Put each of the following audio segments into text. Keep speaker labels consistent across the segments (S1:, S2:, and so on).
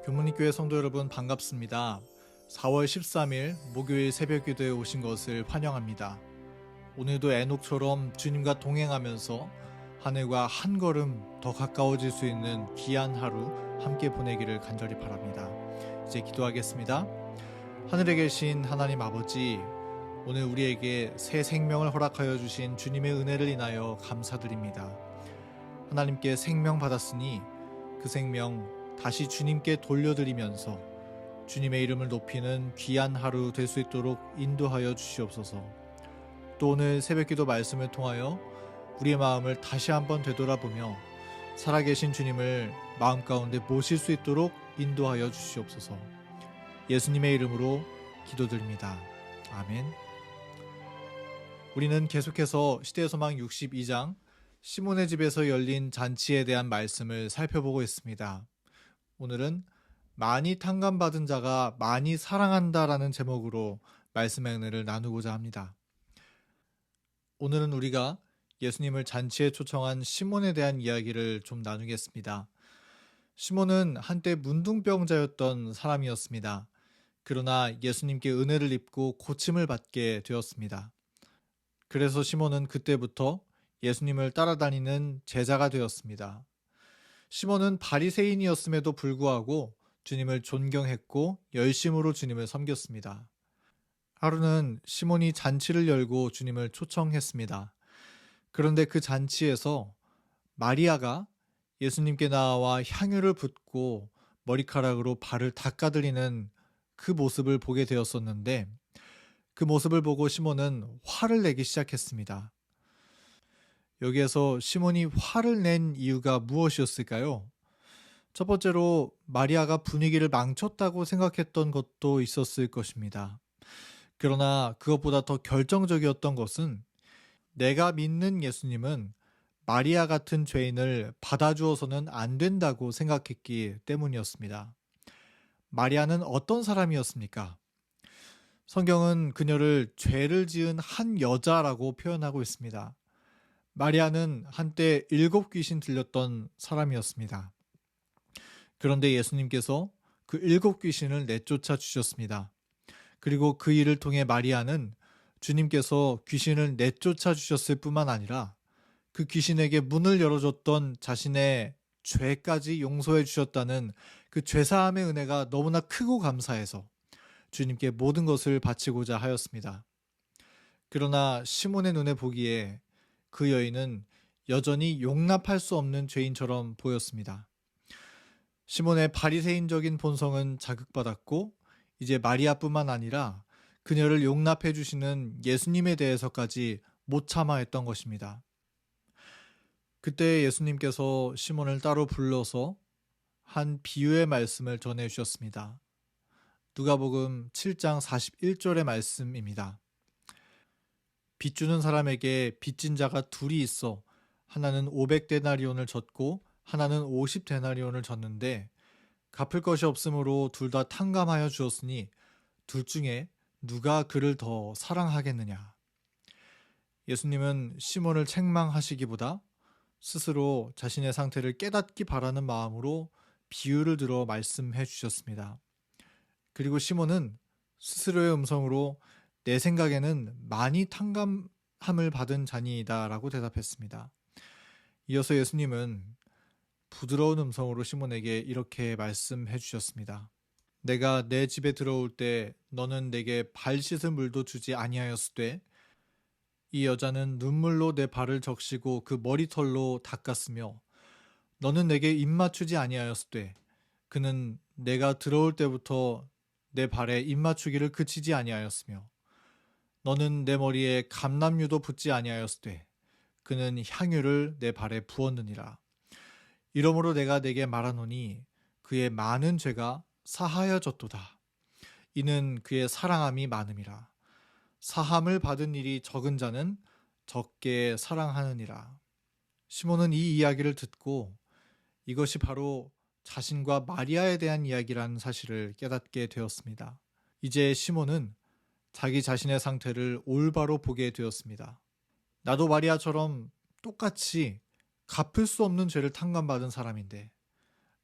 S1: 교문리교회 성도 여러분 반갑습니다. 4월 13일 목요일 새벽 기도에 오신 것을 환영합니다. 오늘도 에녹처럼 주님과 동행하면서 하늘과 한 걸음 더 가까워질 수 있는 귀한 하루 함께 보내기를 간절히 바랍니다. 이제 기도하겠습니다. 하늘에 계신 하나님 아버지, 오늘 우리에게 새 생명을 허락하여 주신 주님의 은혜를 인하여 감사드립니다. 하나님께 생명 받았으니 그 생명 다시 주님께 돌려드리면서 주님의 이름을 높이는 귀한 하루 될 수 있도록 인도하여 주시옵소서. 또 오늘 새벽기도 말씀을 통하여 우리의 마음을 다시 한번 되돌아보며 살아계신 주님을 마음 가운데 모실 수 있도록 인도하여 주시옵소서. 예수님의 이름으로 기도드립니다. 아멘. 우리는 계속해서 시대의 소망 62장 시몬의 집에서 열린 잔치에 대한 말씀을 살펴보고 있습니다. 오늘은 많이 탕감받은 자가 많이 사랑한다라는 제목으로 말씀의 은혜를 나누고자 합니다. 오늘은 우리가 예수님을 잔치에 초청한 시몬에 대한 이야기를 좀 나누겠습니다. 시몬은 한때 문둥병자였던 사람이었습니다. 그러나 예수님께 은혜를 입고 고침을 받게 되었습니다. 그래서 시몬은 그때부터 예수님을 따라다니는 제자가 되었습니다. 시몬은 바리새인이었음에도 불구하고 주님을 존경했고 열심으로 주님을 섬겼습니다. 하루는 시몬이 잔치를 열고 주님을 초청했습니다. 그런데 그 잔치에서 마리아가 예수님께 나와 향유를 붓고 머리카락으로 발을 닦아드리는 그 모습을 보게 되었었는데, 그 모습을 보고 시몬은 화를 내기 시작했습니다. 여기에서 시몬이 화를 낸 이유가 무엇이었을까요? 첫 번째로 마리아가 분위기를 망쳤다고 생각했던 것도 있었을 것입니다. 그러나 그것보다 더 결정적이었던 것은 내가 믿는 예수님은 마리아 같은 죄인을 받아주어서는 안 된다고 생각했기 때문이었습니다. 마리아는 어떤 사람이었습니까? 성경은 그녀를 죄를 지은 한 여자라고 표현하고 있습니다. 마리아는 한때 7 귀신 들렸던 사람이었습니다. 그런데 예수님께서 그 7 귀신을 내쫓아 주셨습니다. 그리고 그 일을 통해 마리아는 주님께서 귀신을 내쫓아 주셨을 뿐만 아니라 그 귀신에게 문을 열어줬던 자신의 죄까지 용서해 주셨다는 그 죄사함의 은혜가 너무나 크고 감사해서 주님께 모든 것을 바치고자 하였습니다. 그러나 시몬의 눈에 보기에 그 여인은 여전히 용납할 수 없는 죄인처럼 보였습니다. 시몬의 바리새인적인 본성은 자극받았고 이제 마리아뿐만 아니라 그녀를 용납해 주시는 예수님에 대해서까지 못 참아 했던 것입니다. 그때 예수님께서 시몬을 따로 불러서 한 비유의 말씀을 전해 주셨습니다. 누가복음 7장 41절의 말씀입니다. 빚 주는 사람에게 빚진 자가 둘이 있어 하나는 500데나리온을 졌고 하나는 50데나리온을 졌는데 갚을 것이 없으므로 둘 다 탕감하여 주었으니 둘 중에 누가 그를 더 사랑하겠느냐. 예수님은 시몬을 책망하시기보다 스스로 자신의 상태를 깨닫기 바라는 마음으로 비유를 들어 말씀해 주셨습니다. 그리고 시몬은 스스로의 음성으로 내 생각에는 많이 탕감함을 받은 자니이다 라고 대답했습니다. 이어서 예수님은 부드러운 음성으로 시몬에게 이렇게 말씀해 주셨습니다. 내가 내 집에 들어올 때 너는 내게 발 씻을 물도 주지 아니하였으되 이 여자는 눈물로 내 발을 적시고 그 머리털로 닦았으며 너는 내게 입 맞추지 아니하였으되 그는 내가 들어올 때부터 내 발에 입 맞추기를 그치지 아니하였으며 너는 내 머리에 감람유도 붓지 아니하였으되 그는 향유를 내 발에 부었느니라. 이러므로 내가 내게 말하노니 그의 많은 죄가 사하여졌도다. 이는 그의 사랑함이 많음이라. 사함을 받은 일이 적은 자는 적게 사랑하느니라. 시몬은 이 이야기를 듣고 이것이 바로 자신과 마리아에 대한 이야기라는 사실을 깨닫게 되었습니다. 이제 시몬은 자기 자신의 상태를 올바로 보게 되었습니다. 나도 마리아처럼 똑같이 갚을 수 없는 죄를 탕감받은 사람인데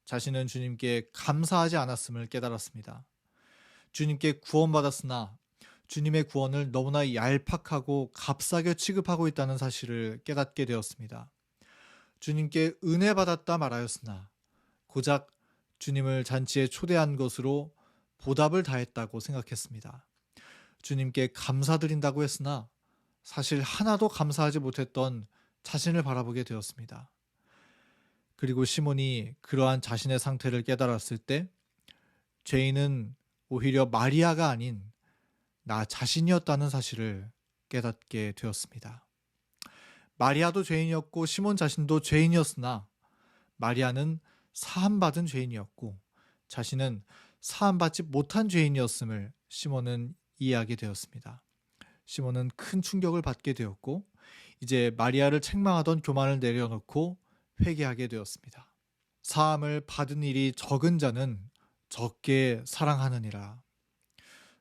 S1: 자신은 주님께 감사하지 않았음을 깨달았습니다. 주님께 구원받았으나 주님의 구원을 너무나 얄팍하고 값싸게 취급하고 있다는 사실을 깨닫게 되었습니다. 주님께 은혜 받았다 말하였으나 고작 주님을 잔치에 초대한 것으로 보답을 다했다고 생각했습니다. 주님께 감사드린다고 했으나 사실 하나도 감사하지 못했던 자신을 바라보게 되었습니다. 그리고 시몬이 그러한 자신의 상태를 깨달았을 때 죄인은 오히려 마리아가 아닌 나 자신이었다는 사실을 깨닫게 되었습니다. 마리아도 죄인이었고 시몬 자신도 죄인이었으나 마리아는 사함받은 죄인이었고 자신은 사함받지 못한 죄인이었음을 시몬은 이해하게 되었습니다. 시몬은 큰 충격을 받게 되었고 이제 마리아를 책망하던 교만을 내려놓고 회개하게 되었습니다. 사함을 받은 일이 적은 자는 적게 사랑하느니라.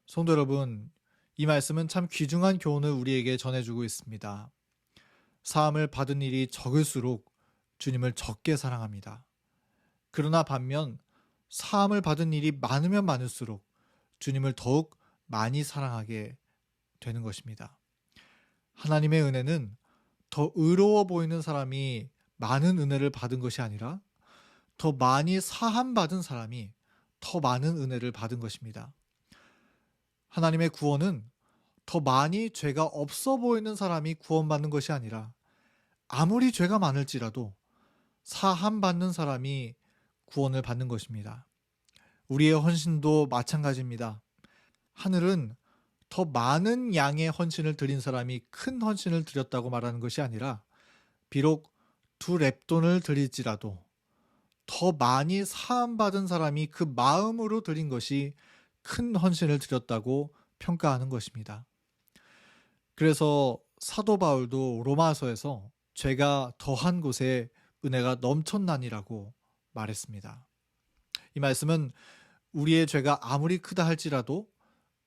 S1: 성도 여러분, 이 말씀은 참 귀중한 교훈을 우리에게 전해주고 있습니다. 사함을 받은 일이 적을수록 주님을 적게 사랑합니다. 그러나 반면 사함을 받은 일이 많으면 많을수록 주님을 더욱 많이 사랑하게 되는 것입니다. 하나님의 은혜는 더 의로워 보이는 사람이 많은 은혜를 받은 것이 아니라 더 많이 사함받은 사람이 더 많은 은혜를 받은 것입니다. 하나님의 구원은 더 많이 죄가 없어 보이는 사람이 구원받는 것이 아니라 아무리 죄가 많을지라도 사함받는 사람이 구원을 받는 것입니다. 우리의 헌신도 마찬가지입니다. 하늘은 더 많은 양의 헌신을 드린 사람이 큰 헌신을 드렸다고 말하는 것이 아니라 비록 2렙돈을 드릴지라도 더 많이 사함받은 사람이 그 마음으로 드린 것이 큰 헌신을 드렸다고 평가하는 것입니다. 그래서 사도 바울도 로마서에서 죄가 더한 곳에 은혜가 넘쳤나니라고 말했습니다. 이 말씀은 우리의 죄가 아무리 크다 할지라도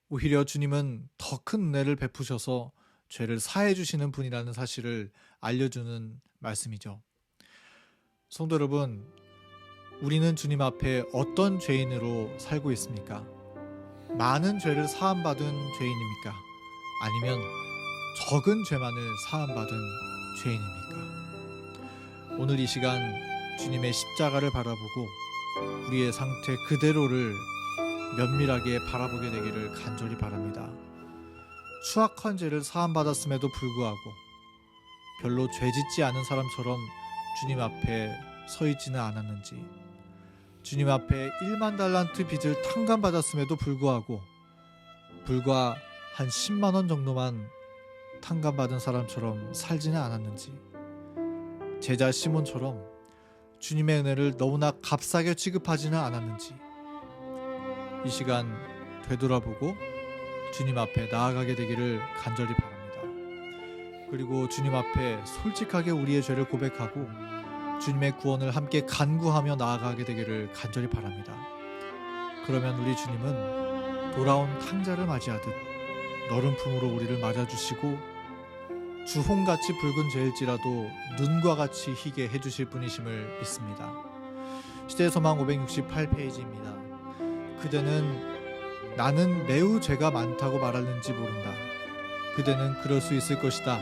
S1: 오히려 주님은 더 큰 은혜를 베푸셔서 죄를 사해 주시는 분이라는 사실을 알려주는 말씀이죠. 성도 여러분, 우리는 주님 앞에 어떤 죄인으로 살고 있습니까? 많은 죄를 사함받은 죄인입니까? 아니면 적은 죄만을 사함받은 죄인입니까? 오늘 이 시간 주님의 십자가를 바라보고 우리의 상태 그대로를 면밀하게 바라보게 되기를 간절히 바랍니다. 추악한 죄를 사함받았음에도 불구하고 별로 죄짓지 않은 사람처럼 주님 앞에 서 있지는 않았는지, 주님 앞에 1만 달란트 빚을 탕감받았음에도 불구하고 불과 한 10만 원 정도만 탕감받은 사람처럼 살지는 않았는지, 제자 시몬처럼 주님의 은혜를 너무나 값싸게 취급하지는 않았는지 이 시간 되돌아보고 주님 앞에 나아가게 되기를 간절히 바랍니다. 그리고 주님 앞에 솔직하게 우리의 죄를 고백하고 주님의 구원을 함께 간구하며 나아가게 되기를 간절히 바랍니다. 그러면 우리 주님은 돌아온 탕자를 맞이하듯 너른 품으로 우리를 맞아주시고 주홍같이 붉은 죄일지라도 눈과 같이 희게 해주실 분이심을 믿습니다. 시대의 소망 568페이지입니다. 그대는 나는 매우 죄가 많다고 말하는지 모른다. 그대는 그럴 수 있을 것이다.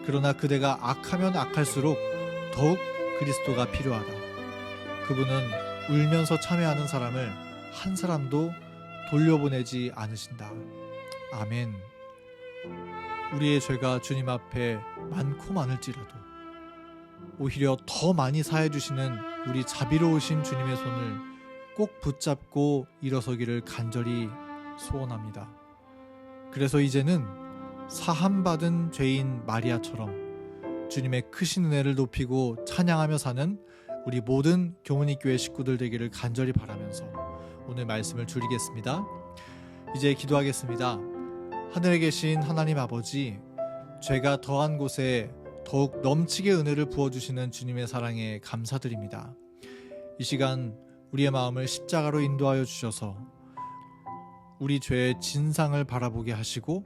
S1: 그러나 그대가 악하면 악할수록 더욱 그리스도가 필요하다. 그분은 울면서 참여하는 사람을 한 사람도 돌려보내지 않으신다. 아멘. 우리의 죄가 주님 앞에 많고 많을지라도 오히려 더 많이 사해 주시는 우리 자비로우신 주님의 손을 꼭 붙잡고 일어서기를 간절히 소원합니다. 그래서 이제는 사함받은 죄인 마리아처럼 주님의 크신 은혜를 높이고 찬양하며 사는 우리 모든 교문이 교회 식구들 되기를 간절히 바라면서 오늘 말씀을 줄이겠습니다. 이제 기도하겠습니다. 하늘에 계신 하나님 아버지, 죄가 더한 곳에 더욱 넘치게 은혜를 부어주시는 주님의 사랑에 감사드립니다. 이 시간 우리의 마음을 십자가로 인도하여 주셔서 우리 죄의 진상을 바라보게 하시고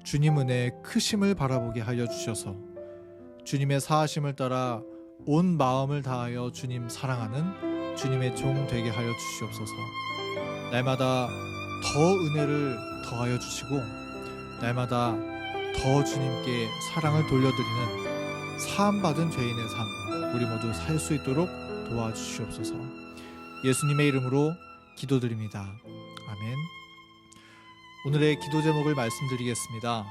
S1: 주님 은혜의 크심을 바라보게 하여 주셔서 주님의 사하심을 따라 온 마음을 다하여 주님 사랑하는 주님의 종 되게 하여 주시옵소서. 날마다 더 은혜를 더하여 주시고 날마다 더 주님께 사랑을 돌려드리는 사함받은 죄인의 삶 우리 모두 살 수 있도록 도와주시옵소서. 예수님의 이름으로 기도드립니다. 아멘. 오늘의 기도 제목을 말씀드리겠습니다.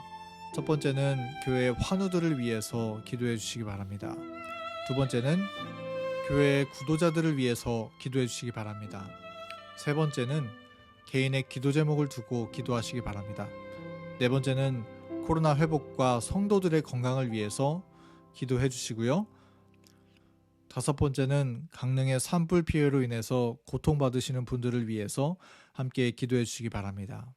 S1: 첫 번째는 교회 환우들을 위해서 기도해 주시기 바랍니다. 두 번째는 교회 구도자들을 위해서 기도해 주시기 바랍니다. 세 번째는 개인의 기도 제목을 두고 기도하시기 바랍니다. 네 번째는 코로나 회복과 성도들의 건강을 위해서 기도해 주시고요. 다섯 번째는 강릉의 산불 피해로 인해서 고통받으시는 분들을 위해서 함께 기도해 주시기 바랍니다.